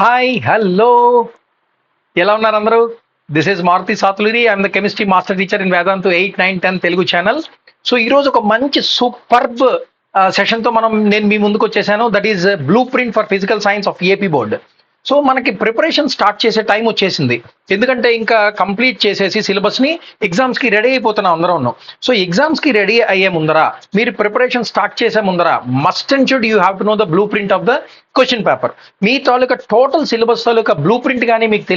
Hi hello ఎలా ఉన్నారు అందరూ? This is Maruthi Sathuluri. I'm the chemistry master teacher in Vedantu 8, 9, 10 Telugu channel. So ఈరోజు ఒక మంచి సూపర్బ్ సెషన్తో నేను మీ ముందుకు వచ్చేసాను. That is blue print for physical science of AP board. So మనకి ప్రిపరేషన్ స్టార్ట్ చేసే టైం వచ్చేసింది. ఎందుకంటే ఇంకా కంప్లీట్ చేసేసి సిలబస్ని ఎగ్జామ్స్కి రెడీ అయిపోతున్నాం అందరం ఉన్నాం. సో ఎగ్జామ్స్కి రెడీ అయ్యే ముందర మీరు ప్రిపరేషన్ స్టార్ట్ చేసే ముందర must and should you have to know the blue print of the question paper. Me taluka total syllabus taluka blue print కానీ మీకు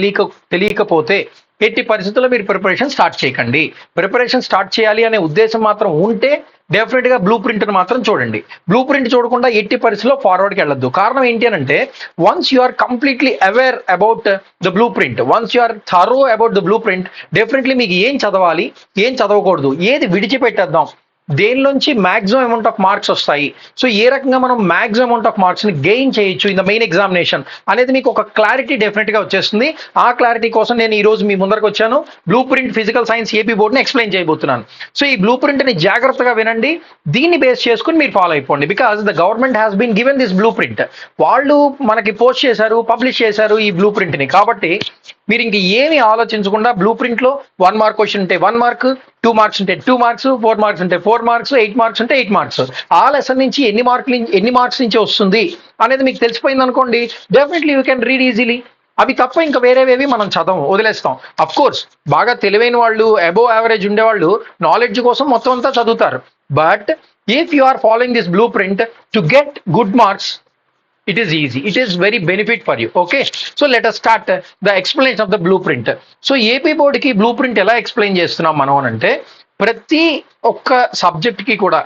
తెలియకపోతే ఎట్టి పరిస్థితుల్లో మీరు ప్రిపరేషన్ స్టార్ట్ చేయకండి. ప్రిపరేషన్ స్టార్ట్ చేయాలి అనే ఉద్దేశం మాత్రం ఉంటే డెఫినెట్గా బ్లూ ప్రింట్ని మాత్రం చూడండి. బ్లూ ప్రింట్ చూడకుండా ఎట్టి పరిస్థితుల్లో ఫార్వర్డ్కి వెళ్ళొద్దు. కారణం ఏంటి అని అంటే once you are completely aware about the blue print, once you are thorough about the blue print, definitely మీకు ఏం చదవాలి, ఏం చదవకూడదు, ఏది విడిచిపెట్టేద్దాం, దేనిలోంచి మ్యాక్సిమం అమౌంట్ ఆఫ్ మార్క్స్ వస్తాయి, సో ఏ రకంగా మనం మ్యాక్సిమం అమౌంట్ ఆఫ్ మార్క్స్ని గెయిన్ చేయొచ్చు ఇన్ ద మెయిన్ ఎగ్జామినేషన్ అనేది మీకు ఒక క్లారిటీ డెఫినెట్గా వచ్చేస్తుంది. ఆ క్లారిటీ కోసం నేను ఈ రోజు మీ ముందరకు వచ్చాను. Blueprint physical science AP బోర్డ్ని ఎక్స్ప్లెయిన్ చేయబోతున్నాను. సో ఈ బ్లూ ప్రింట్ని జాగ్రత్తగా వినండి, దీన్ని బేస్ చేసుకుని మీరు ఫాలో అయిపోండి. Because the government has been given this blue print. వాళ్ళు మనకి పోస్ట్ చేశారు, పబ్లిష్ చేశారు ఈ బ్లూ ప్రింట్ని. కాబట్టి మీరు ఇంక ఏమి ఆలోచించకుండా బ్లూ ప్రింట్లో 1 మార్క్ క్వశ్చన్ ఉంటే 1 మార్క్, 2 మార్క్స్ ఉంటే 2 మార్క్స్, 4 మార్క్స్ ఉంటే 4 మార్క్స్, 8 మార్క్స్ ఉంటే 8 మార్క్స్, ఆ లెసన్ నుంచి ఎన్ని మార్క్స్ నుంచి వస్తుంది అనేది మీకు తెలిసిపోయింది అనుకోండి, definitely you can read easily. అవి తప్ప ఇంకా వేరేవేవి మనం చదవం, వదిలేస్తాం. అఫ్ కోర్స్ బాగా తెలివైన వాళ్ళు, అబోవ్ యావరేజ్ ఉండేవాళ్ళు నాలెడ్జ్ కోసం మొత్తం అంతా చదువుతారు. But if you are following this blue print to get good marks, it is easy, it is very benefit for you. Okay, so let us start the explanation of the blueprint. So AP board ki blueprint ela explain చేస్తున్నాం మనం అంటే ప్రతి ఒక్క subject కి కూడా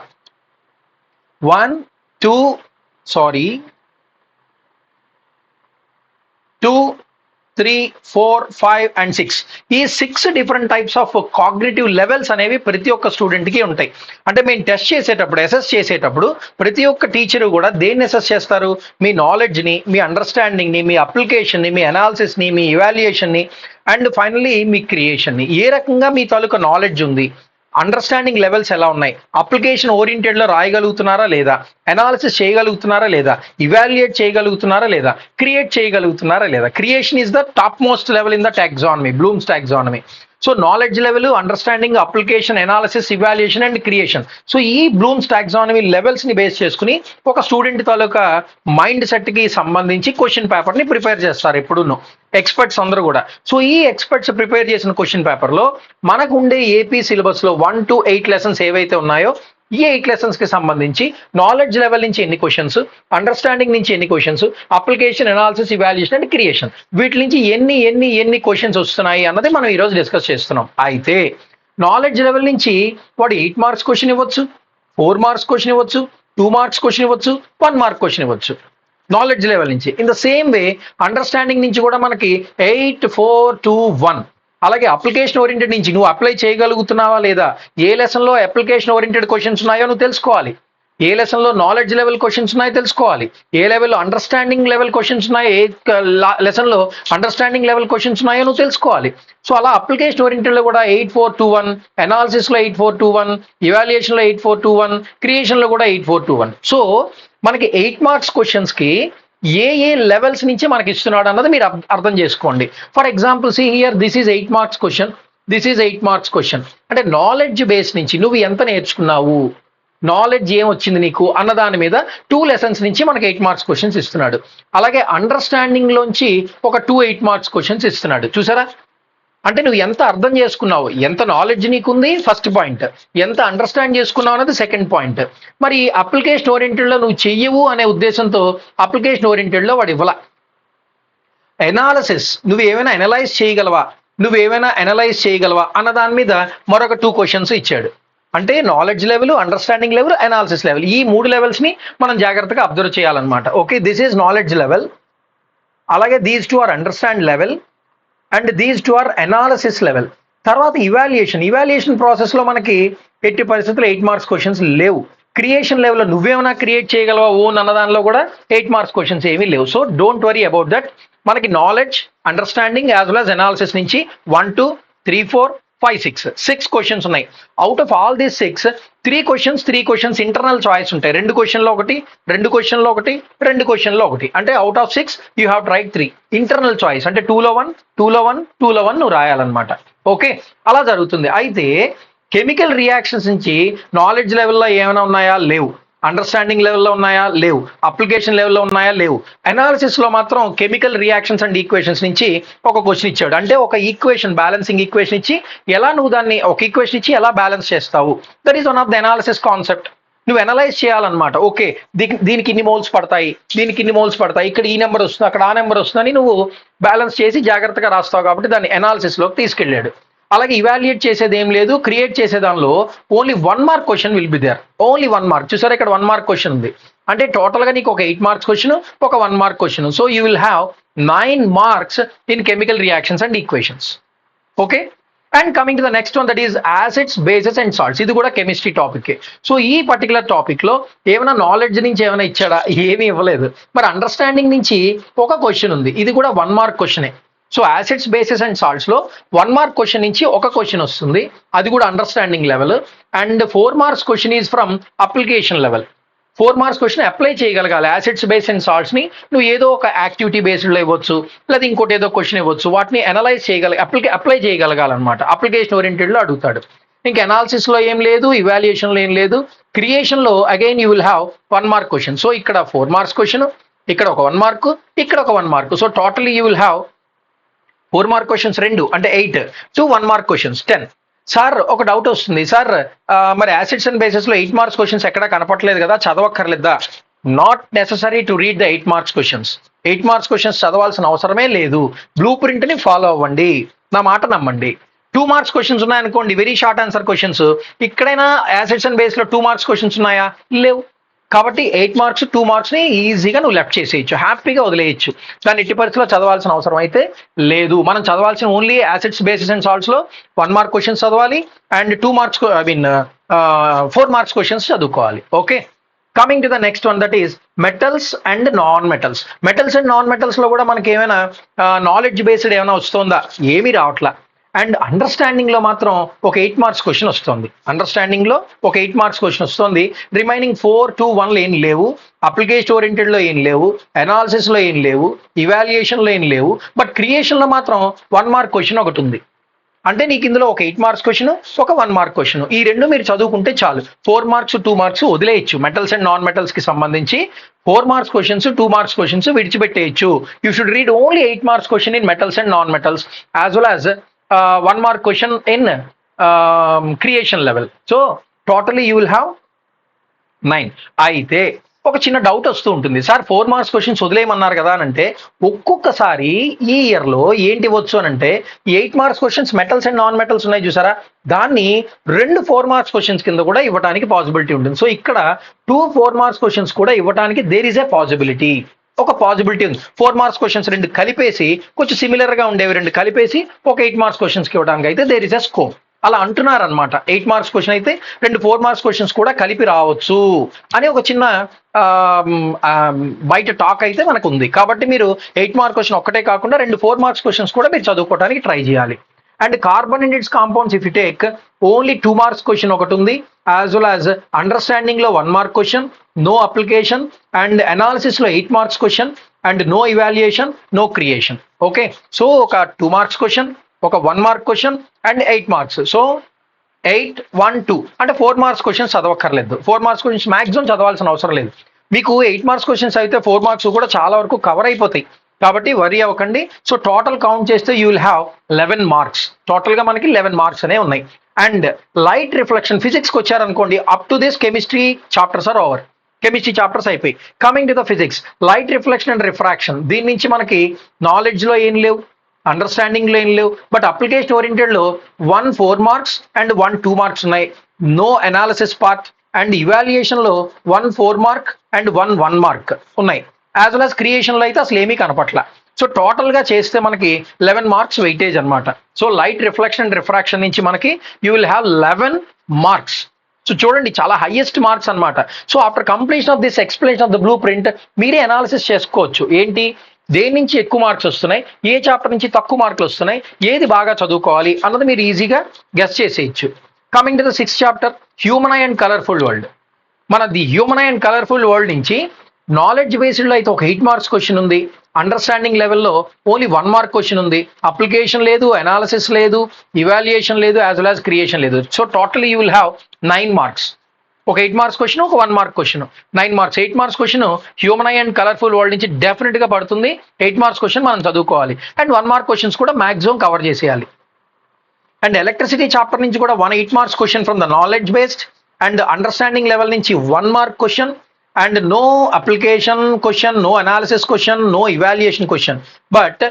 1 2 3 4 5 and 6 ఈ 6 different types of cognitive levels అనేవి ప్రతి ఒక్క స్టూడెంట్కి ఉంటాయి. అంటే మేము టెస్ట్ చేసేటప్పుడు, అసెస్ చేసేటప్పుడు ప్రతి ఒక్క టీచరు కూడా దేన్ని అసెస్ చేస్తారు? మీ నాలెడ్జ్ని, మీ అండర్స్టాండింగ్ని, మీ అప్లికేషన్ని, మీ అనాలిసిస్ని, మీ ఇవాల్యుయేషన్ని అండ్ ఫైనల్లీ మీ క్రియేషన్ని. ఏ రకంగా మీ తాలూకా నాలెడ్జ్ ఉంది, అండర్స్టాండింగ్ లెవెల్స్ ఎలా ఉన్నాయి, అప్లికేషన్ ఓరియంటెడ్లో రాయగలుగుతున్నారా లేదా, అనాలిసిస్ చేయగలుగుతున్నారా లేదా, ఇవాల్యుయేట్ చేయగలుగుతున్నారా లేదా, క్రియేట్ చేయగలుగుతున్నారా లేదా. Creation is the top most level in the taxonomy, Bloom's taxonomy. So knowledge level, understanding, application, analysis, evaluation and creation. So ఈ బ్లూమ్స్ టాక్సానమీ లెవెల్స్ని బేస్ చేసుకుని ఒక స్టూడెంట్ తాలూకా మైండ్ సెట్కి సంబంధించి క్వశ్చన్ పేపర్ని ప్రిపేర్ చేస్తారు ఎప్పుడూను ఎక్స్పర్ట్స్ అందరూ కూడా. సో ఈ ఎక్స్పర్ట్స్ ప్రిపేర్ చేసిన క్వశ్చన్ పేపర్లో మనకు ఉండే ఏపీ సిలబస్లో 1 to 8 లెసన్స్ ఏవైతే ఉన్నాయో ఈ 8 లెసన్స్కి సంబంధించి నాలెడ్జ్ లెవెల్ నుంచి ఎన్ని క్వశ్చన్స్, అండర్స్టాండింగ్ నుంచి ఎన్ని questions, application, analysis, evaluation and creation, వీటి నుంచి ఎన్ని క్వశ్చన్స్ వస్తున్నాయి అన్నది మనం ఈరోజు డిస్కస్ చేస్తున్నాం. అయితే నాలెడ్జ్ లెవెల్ నుంచి వాడు 8 మార్క్స్ క్వశ్చన్ ఇవ్వచ్చు, 4 మార్క్స్ క్వశ్చన్ ఇవ్వచ్చు, 2 మార్క్స్ క్వశ్చన్ ఇవ్వచ్చు, 1 మార్క్ క్వశ్చన్ ఇవ్వచ్చు నాలెడ్జ్ లెవెల్ నుంచి. In the same way understanding నుంచి కూడా మనకి 8 4 2 1. అలాగే అప్లికేషన్ ఓరియంటెడ్ నుంచి నువ్వు అప్లై చేయగలుగుతున్నావా లేదా, ఏ లెసన్లో అప్లికేషన్ ఓరియంటెడ్ క్వశ్చన్స్ ఉన్నాయో నువ్వు తెలుసుకోవాలి, ఏ లెసన్లో నాలెడ్జ్ లెవెల్ క్వశ్చన్స్ ఉన్నాయో తెలుసుకోవాలి, ఏ లెవెల్లో అండర్స్టాండింగ్ లెవెల్ క్వశ్చన్స్ ఉన్నాయో, ఏ లెసన్లో అండర్స్టాండింగ్ లెవెల్ క్వశ్చన్స్ ఉన్నాయో నువ్వు తెలుసుకోవాలి. సో అలా అప్లికేషన్ ఓరియంటెడ్లో కూడా 8 4 2 1, అనాలిసిస్లో 8 4 2 1, ఇవాల్యుయేషన్లో 8 4 2 1, క్రియేషన్లో కూడా 8 4 2 1. సో మనకి 8 మార్క్స్ క్వశ్చన్స్కి ఏ లెవెల్స్ నుంచి మనకి ఇస్తున్నాడు అన్నది మీరు అర్థం చేసుకోండి. For example see here, this is 8 marks question, this is 8 marks question. అంటే నాలెడ్జ్ బేస్ నుంచి నువ్వు ఎంత నేర్చుకున్నావు, నాలెడ్జ్ ఏం వచ్చింది నీకు అన్న దాని మీద 2 లెసన్స్ నుంచి మనకి 8 మార్క్స్ క్వశ్చన్స్ ఇస్తున్నాడు. అలాగే అండర్స్టాండింగ్ లోంచి ఒక 2 8 మార్క్స్ క్వశ్చన్స్ ఇస్తున్నాడు. చూసారా, అంటే నువ్వు ఎంత అర్థం చేసుకున్నావు, ఎంత నాలెడ్జ్ నీకుంది ఫస్ట్ పాయింట్, ఎంత అండర్స్టాండ్ చేసుకున్నావు అన్నది సెకండ్ పాయింట్. మరి అప్లికేషన్ ఓరియంటెడ్లో నువ్వు చెయ్యవు అనే ఉద్దేశంతో అప్లికేషన్ ఓరియంటెడ్లో వాడు ఇవ్వాల. ఎనాలిసిస్, నువ్వు ఏమైనా అనలైజ్ చేయగలవా అన్న దాని మీద మరొక 2 క్వశ్చన్స్ ఇచ్చాడు. అంటే knowledge level, understanding level, analysis level, ఈ 3 లెవెల్స్ని మనం జాగ్రత్తగా అబ్జర్వ్ చేయాలన్నమాట. Okay, this is knowledge level, అలాగే these 2 are understand level and these 2 are analysis level. తర్వాత ఇవాల్యుయేషన్ ప్రాసెస్లో మనకి ఎట్టి పరిస్థితుల్లో 8 మార్క్స్ క్వశ్చన్స్ లేవు. క్రియేషన్ లెవెల్లో నువ్వేమైనా క్రియేట్ చేయగలవా ఓన్ అన్న దానిలో కూడా 8 మార్క్స్ క్వశ్చన్స్ ఏమీ లేవు. So don't worry about that. మనకి knowledge, understanding as well as analysis నుంచి 1 2 3 4 5, 6 క్వశ్చన్స్ ఉన్నాయి. Out of all these 6, 3 questions internal choice ఉంటాయి. 2 క్వశ్చన్లో ఒకటి, 2 క్వశ్చన్లో ఒకటి, 2 క్వశ్చన్లో ఒకటి. అంటే out of 6 you have to right 3 internal choice. అంటే 2లో 1, 2లో 1, 2లో 1 నువ్వు రాయాలన్నమాట. ఓకే, అలా జరుగుతుంది. అయితే కెమికల్ రియాక్షన్స్ నుంచి నాలెడ్జ్ లెవెల్లో ఏమైనా ఉన్నాయా? లేవు. అండర్స్టాండింగ్ లెవెల్లో ఉన్నాయా? లేవు. అప్లికేషన్ లెవెల్లో ఉన్నాయా? లేవు. అనాలిసిస్లో మాత్రం కెమికల్ రియాక్షన్స్ అండ్ ఈక్వేషన్స్ నుంచి ఒక క్వశ్చన్ ఇచ్చాడు. అంటే ఒక ఈక్వేషన్, బ్యాలెన్సింగ్ ఈక్వేషన్ ఇచ్చి ఎలా నువ్వు దాన్ని, ఒక ఈక్వేషన్ ఇచ్చి ఎలా బ్యాలెన్స్ చేస్తావు, that is one of the analysis concept. నువ్వు అనలైజ్ చేయాలన్నమాట. ఓకే, దీనికి ఇన్ని మోల్స్ పడతాయి, దీనికి ఇన్ని మోల్స్ పడతాయి, ఇక్కడ ఈ నెంబర్ వస్తుంది, అక్కడ ఆ నెంబర్ వస్తుందని నువ్వు బ్యాలెన్స్ చేసి జాగ్రత్తగా రాస్తావు. కాబట్టి దాన్ని అనాలిసిస్లోకి తీసుకెళ్ళాడు. అలాగే ఇవాల్యుయేట్ చేసేది ఏం లేదు. క్రియేట్ చేసే దానిలో only 1 mark question will be there. Only 1 mark. చూసారా, ఇక్కడ 1 మార్క్ క్వశ్చన్ ఉంది. అంటే టోటల్గా నీకు ఒక 8 మార్క్స్ క్వశ్చన్, ఒక 1 mark question. So you will have 9 marks in chemical reactions and equations. Okay, and coming to the next one, that is acids, bases and salts. ఇది కూడా కెమిస్ట్రీ టాపిక్. సో ఈ particular topic లో ఏమైనా knowledge నుంచి ఏమైనా ఇచ్చాడా? ఏమీ ఇవ్వలేదు. మరి అండర్స్టాండింగ్ నుంచి ఒక క్వశ్చన్ ఉంది. ఇది కూడా 1 మార్క్ క్వశ్చనే. So acids, bases and salts లో 1 మార్క్ క్వశ్చన్ నుంచి ఒక క్వశ్చన్ వస్తుంది. అది కూడా understanding level. And 4 marks question is from application level. 4 marks question apply చేయగలగాలి. యాసిడ్స్, బేస్ అండ్ సాల్ట్స్ ని నువ్వు ఏదో ఒక యాక్టివిటీ బేస్డ్ లో ఇవ్వచ్చు, లేదా ఇంకోటి ఏదో క్వశ్చన్ ఇవ్వచ్చు. వాటిని అనలైజ్ అప్లై చేయగలగాలన్నమాట. అప్లికేషన్ ఓరియంటెడ్ లో అడుగుతాడు. ఇంకా అనాలిసిస్ లో ఏం లేదు, ఇవాల్యుయేషన్ లో ఏం లేదు. క్రియేషన్ లో again you will have 1 mark question. So ఇక్కడ 4 మార్క్స్ క్వశ్చన్, ఇక్కడ ఒక 1 మార్క్, ఇక్కడ ఒక 1 mark. So totally you will have 4 mark questions 2 అంటే 8 టు 1 మార్క్ క్వశ్చన్స్ 10. సార్ ఒక డౌట్ వస్తుంది, సార్ మరి యాసిడ్స్ అండ్ బేసెస్ లో 8 మార్క్స్ క్వశ్చన్స్ ఎక్కడా కనపట్లేదు కదా, చదవక్కర్లేదా? Not necessary to read the 8 marks questions. 8 marks questions చదవాల్సిన అవసరమే లేదు. బ్లూ ప్రింట్ ని ఫాలో అవ్వండి, నా మాట నమ్మండి. 2 మార్క్స్ క్వశ్చన్స్ ఉన్నాయనుకోండి, వెరీ షార్ట్ ఆన్సర్ క్వశ్చన్స్. ఇక్కడైనా యాసిడ్స్ అండ్ బేస్ లో 2 మార్క్స్ క్వశ్చన్స్ ఉన్నాయా? లేవు. కాబట్టి 8 మార్క్స్ 2 మార్క్స్ ని ఈజీగా నువ్వు లెఫ్ట్ చేసేయచ్చు, హ్యాపీగా వదిలేయచ్చు. దాన్ని ఎట్టి పరిస్థితిలో చదవాల్సిన అవసరం అయితే లేదు. మనం చదవాల్సిన only acids, basis and salts లో 1 మార్క్ క్వశ్చన్స్ చదవాలి అండ్ 2 మార్క్స్ 4 మార్క్స్ క్వశ్చన్స్ చదువుకోవాలి. Okay, coming to the next one, that is metals and non metals. Metals and non metals లో కూడా మనకి ఏమైనా నాలెడ్జ్ బేస్డ్ ఏమైనా వస్తుందా? ఏమీ రావట్లా. అండ్ అండర్స్టాండింగ్ లో మాత్రం ఒక 8 మార్క్స్ క్వశ్చన్ వస్తుంది. అండర్స్టాండింగ్ లో ఒక 8 మార్క్స్ క్వశ్చన్ వస్తుంది. రిమైనింగ్ 4, 2, 1 ఏం లేవు. అప్లికేషన్ ఓరియంటెడ్ లో ఏం లేవు. అనాలిసిస్ లో ఏం లేవు. ఇవాల్యుయేషన్ లో ఏం లేవు. బట్ క్రియేషన్ లో మాత్రం 1 మార్క్ క్వశ్చన్ ఒకటి ఉంది. అంటే నీకు ఇందులో ఒక 8 మార్క్స్ క్వశ్చన్, ఒక 1 మార్క్ క్వశ్చన్, ఈ రెండు మీరు చదువుకుంటే చాలు. 4 మార్క్స్ 2 మార్క్స్ వదిలేయచ్చు. మెటల్స్ అండ్ నాన్ మెటల్స్ కి సంబంధించి 4 మార్క్స్ క్వశ్చన్స్, 2 మార్క్స్ క్వశ్చన్స్ విడిచిపెట్టేయచ్చు. You should read only 8 marks question in metals and non metals as well as 1 mark question in creation level. So totally you will have 9. అయితే ఒక చిన్న doubt వస్తూ ఉంటుంది, sir 4 marks questions వదిలేయమన్నారు కదా అని అంటే, ఒక్కొక్కసారి ఈ ఇయర్ లో ఏంటి వచ్చు అని అంటే 8 marks questions metals and non metals ఉన్నాయి చూసారా, దాన్ని 2 4 మార్క్స్ క్వశ్చన్స్ కింద కూడా ఇవ్వడానికి పాసిబిలిటీ ఉంటుంది. సో ఇక్కడ 2 4 మార్క్స్ క్వశ్చన్స్ కూడా ఇవ్వడానికి దేర్ ఈజ్ ఎ పాసిబిలిటీ. ఒక పాసిబిలిటీ ఉంది. 4 మార్క్స్ క్వశ్చన్స్ 2 కలిపేసి, కొంచెం సిమిలర్ గా ఉండేవి 2 కలిపేసి ఒక 8 మార్క్స్ క్వశ్చన్స్ కి ఇవ్వడానికి అయితే దేర్ ఇస్ ఎ స్కోప్. అలా అంటున్నారు అనమాట. 8 మార్క్స్ క్వశ్చన్ అయితే 2 4 మార్క్స్ క్వశ్చన్స్ కూడా కలిపి రావచ్చు అని ఒక చిన్న బయట టాక్ అయితే మనకు ఉంది. కాబట్టి మీరు 8 మార్క్ క్వశ్చన్ ఒక్కటే కాకుండా 2 4 మార్క్స్ క్వశ్చన్స్ కూడా మీరు చదువుకోవడానికి ట్రై చేయాలి. And carbon and its compounds if you take only 2 marks question ఒకటి ఉంది, యాజ్ వెల్ యాజ్ అండర్స్టాండింగ్ లో 1 mark question, no application, and analysis లో 8 marks question, and no evaluation, no creation. Okay, so ఒక 2 marks question, ఒక 1 mark question and 8 marks. So 8 1 2 అంటే 4 marks questions చదవక్కర్లేదు. 4 marks questions maximum చదవాల్సిన అవసరం లేదు. మీకు 8 మార్క్స్ క్వశ్చన్స్ అయితే 4 మార్క్స్ కూడా చాలా వరకు కవర్ అయిపోతాయి. కాబట్టి వరీ అవ్వకండి. సో టోటల్ కౌంట్ చేస్తే you will have 11 marks. Total గా మనకి 11 మార్క్స్ అనే ఉన్నాయి. అండ్ లైట్ రిఫ్లెక్షన్ ఫిజిక్స్కి వచ్చారనుకోండి, up to this chemistry chapters are over. Chemistry chapters అయిపోయి. Coming to the physics, light reflection and refraction. దీని నుంచి మనకి నాలెడ్జ్ లో ఏం లేవు, అండర్స్టాండింగ్ లో ఏం లేవు. బట్ అప్లికేషన్ ఓరియంటెడ్ లో 1 4 మార్క్స్ అండ్ 1 2 మార్క్స్ ఉన్నాయి. No analysis part. And evaluation లో 1 4 మార్క్ అండ్ 1 1 మార్క్ ఉన్నాయి. యాజ్ వెల్ యాజ్ క్రియేషన్ లో అయితే అసలు ఏమీ కనపట్ల. సో టోటల్ గా చేస్తే మనకి 11 మార్క్స్ వెయిటేజ్ అనమాట. So light reflection and refraction నుంచి మనకి you will have 11 marks. So చూడండి, చాలా హైయెస్ట్ మార్క్స్ అనమాట. So after completion of this explanation of the blue print మీరే అనాలిసిస్ చేసుకోవచ్చు. ఏంటి, దేని నుంచి ఎక్కువ మార్క్స్ వస్తున్నాయి, ఏ చాప్టర్ నుంచి తక్కువ మార్కులు వస్తున్నాయి, ఏది బాగా చదువుకోవాలి అన్నది మీరు ఈజీగా గెస్ చేసేయచ్చు. Coming to the 6th chapter, human and colourful world. మన the human and colourful world నుంచి నాలెడ్జ్ బేస్డ్లో అయితే ఒక 8 మార్క్స్ క్వశ్చన్ ఉంది, అండర్స్టాండింగ్ లెవెల్లో ఓన్లీ 1 మార్క్ క్వశ్చన్ ఉంది, అప్లికేషన్ లేదు, అనాలిసిస్ లేదు, ఇవాల్యుయేషన్ లేదు, యాజ్ వెల్ యాజ్ క్రియేషన్ లేదు. So total you will have 9 marks. ఒక 8 మార్క్స్ క్వశ్చన్, ఒక 1 mark question, 9 marks. 8 marks question human and colourful world నుంచి డెఫినెట్గా పడుతుంది. 8 మార్క్స్ క్వశ్చన్ మనం చదువుకోవాలి, అండ్ 1 మార్క్ క్వశ్చన్స్ కూడా మాక్సిమం కవర్ చేసేయాలి. అండ్ ఎలక్ట్రిసిటీ చాప్టర్ నుంచి కూడా 8 marks question from the knowledge based, and understanding level నుంచి 1 mark question, and no application question, no analysis question, no evaluation question, but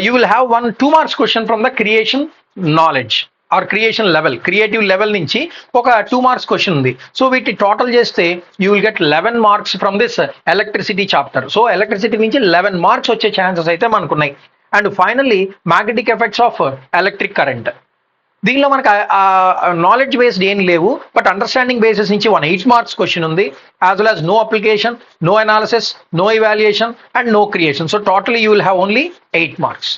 you will have 2 marks question from the creation knowledge or creation level, creative level నుంచి ఒక 2 marks question ఉంది. So వీటి total చేస్తే you will get 11 marks from this electricity chapter. So electricity నుంచి 11 marks వచ్చే chances అయితే మనకున్నాయి. And finally magnetic effects of electric current. దీనిలో మనకు నాలెడ్జ్ బేస్డ్ ఏం లేవు, బట్ అండర్స్టాండింగ్ బేసిస్ నుంచి 8 మార్క్స్ క్వశ్చన్ ఉంది, as well as no application, no analysis, no evaluation and no creation. So total you will have only 8 marks.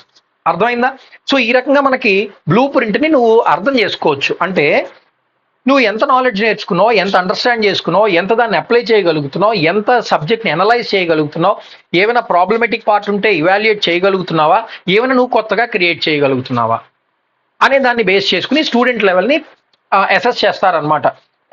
అర్థమైందా? So ఈ రకంగా మనకి బ్లూ ప్రింట్ని నువ్వు అర్థం చేసుకోవచ్చు. అంటే నువ్వు ఎంత నాలెడ్జ్ నేర్చుకున్నావు, ఎంత అండర్స్టాండ్ చేసుకున్నావు, ఎంత దాన్ని అప్లై చేయగలుగుతున్నావు, ఎంత సబ్జెక్ట్ని అనలైజ్ చేయగలుగుతున్నావు, ఏమైనా ప్రాబ్లమెటిక్ పార్ట్ ఉంటే ఇవాల్యుయేట్ చేయగలుగుతున్నావా, ఏమైనా నువ్వు కొత్తగా క్రియేట్ చేయగలుగుతున్నావా అనే దాన్ని బేస్ చేసుకుని స్టూడెంట్ లెవెల్ని అసెస్ చేస్తారనమాట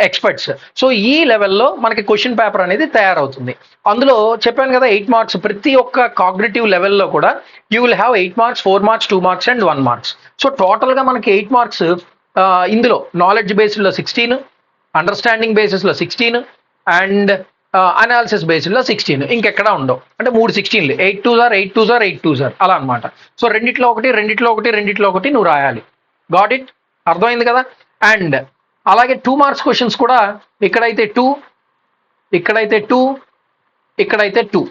ఎక్స్పర్ట్స్. సో ఈ లెవెల్లో మనకి క్వశ్చన్ పేపర్ అనేది తయారవుతుంది. అందులో చెప్పాను కదా 8 మార్క్స్. ప్రతి ఒక్క కాగ్నిటివ్ లెవెల్లో కూడా you will have 8 marks, 4 marks, 2 marks and 1 marks. So టోటల్గా మనకి 8 మార్క్స్ ఇందులో నాలెడ్జ్ బేస్డ్లో 16, అండర్స్టాండింగ్ బేసిస్లో 16 అండ్ అనాలిసిస్ బేస్డ్లో 16. ఇంకెక్కడా ఉండవు. అంటే 3 16లు, 8 2s are 8 2s are 8 2s are అలా అనమాట. సో రెండిట్లో ఒకటి నువ్వు రాయాలి. Got it? అర్థమైంది కదా? అండ్ అలాగే 2 మార్క్స్ క్వశ్చన్స్ కూడా ఇక్కడైతే 2, ఇక్కడైతే 2, ఇక్కడైతే 2,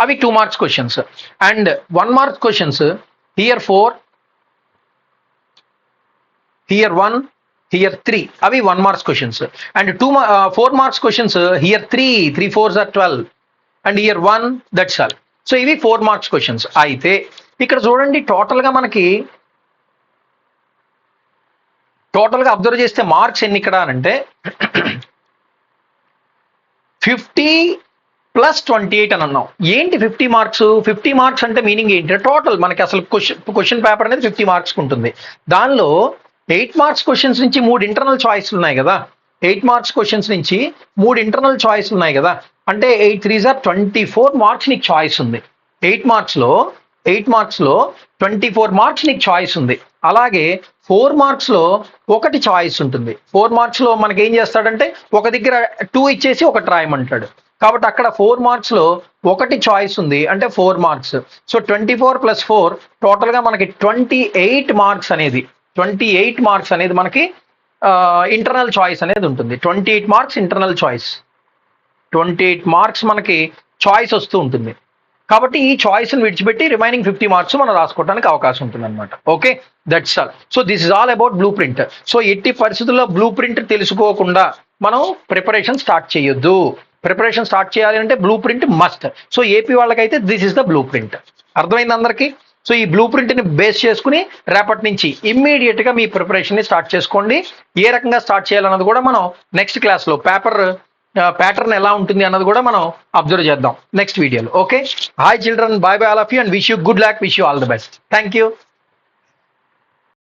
అవి 2 marks questions. And 1 marks questions here 4, here 1, here 3, అవి 1 marks questions. And 4 marks questions here 3 4s are 12 and here 1, that's all. So ఇవి 4 మార్క్స్ క్వశ్చన్స్. అయితే ఇక్కడ చూడండి, టోటల్గా మనకి టోటల్గా అబ్జర్వ్ చేస్తే మార్క్స్ ఎన్ని ఇక్కడ అంటే 50 + 28 అని అన్నాం. ఏంటి 50 మార్క్స్? 50 మార్క్స్ అంటే మీనింగ్ ఏంటి? టోటల్ మనకి అసలు క్వశ్చన్ పేపర్ అనేది 50 మార్క్స్ ఉంటుంది. దానిలో 8 మార్క్స్ క్వశ్చన్స్ నుంచి 3 ఇంటర్నల్ చాయిస్లు ఉన్నాయి కదా. 8 మార్క్స్ క్వశ్చన్స్ నుంచి 3 ఇంటర్నల్ చాయిస్లు ఉన్నాయి కదా. అంటే 8 3s are 24 మార్క్స్ నీకు చాయిస్ ఉంది. 8 మార్క్స్లో 24 మార్క్స్ నీకు చాయిస్ ఉంది. అలాగే 4 మార్క్స్లో ఒకటి చాయిస్ ఉంటుంది. 4 మార్క్స్లో మనకి ఏం చేస్తాడంటే ఒక దగ్గర 2 ఇచ్చేసి ఒకటి రాయమంటాడు. కాబట్టి అక్కడ 4 మార్క్స్లో ఒకటి చాయిస్ ఉంది, అంటే 4 మార్క్స్. సో 24 + 4 టోటల్గా మనకి 28 మార్క్స్ అనేది మనకి ఇంటర్నల్ చాయిస్ అనేది ఉంటుంది. 28 మార్క్స్ ఇంటర్నల్ చాయిస్, 28 మార్క్స్ మనకి చాయిస్ వస్తూ ఉంటుంది. కాబట్టి ఈ చాయిస్ని విడిచిపెట్టి రిమైనింగ్ 50 మార్క్స్ మనం రాసుకోవడానికి అవకాశం ఉంటుంది అనమాట. Okay, that's all. So this is all about blueprint. So ఎట్టి పరిస్థితుల్లో బ్లూ ప్రింట్ తెలుసుకోకుండా మనం ప్రిపరేషన్ స్టార్ట్ చేయొద్దు. ప్రిపరేషన్ స్టార్ట్ చేయాలి అంటే blueprint must. So AP వాళ్ళకైతే this is the blue print. అర్థమైంది అందరికీ? సో ఈ బ్లూ ప్రింట్ని బేస్ చేసుకుని రేపటి నుంచి ఇమ్మీడియట్గా మీ ప్రిపరేషన్ని స్టార్ట్ చేసుకోండి. ఏ రకంగా స్టార్ట్ చేయాలన్నది కూడా మనం నెక్స్ట్ క్లాస్లో ప్యాటర్న్ ఎలా ఉంటుంది అన్నది కూడా మనం అబ్జర్వ్ చేద్దాం నెక్స్ట్ వీడియోలో. Okay, hi children, by by all of you and wish you good luck, wish you all the best. Thank you.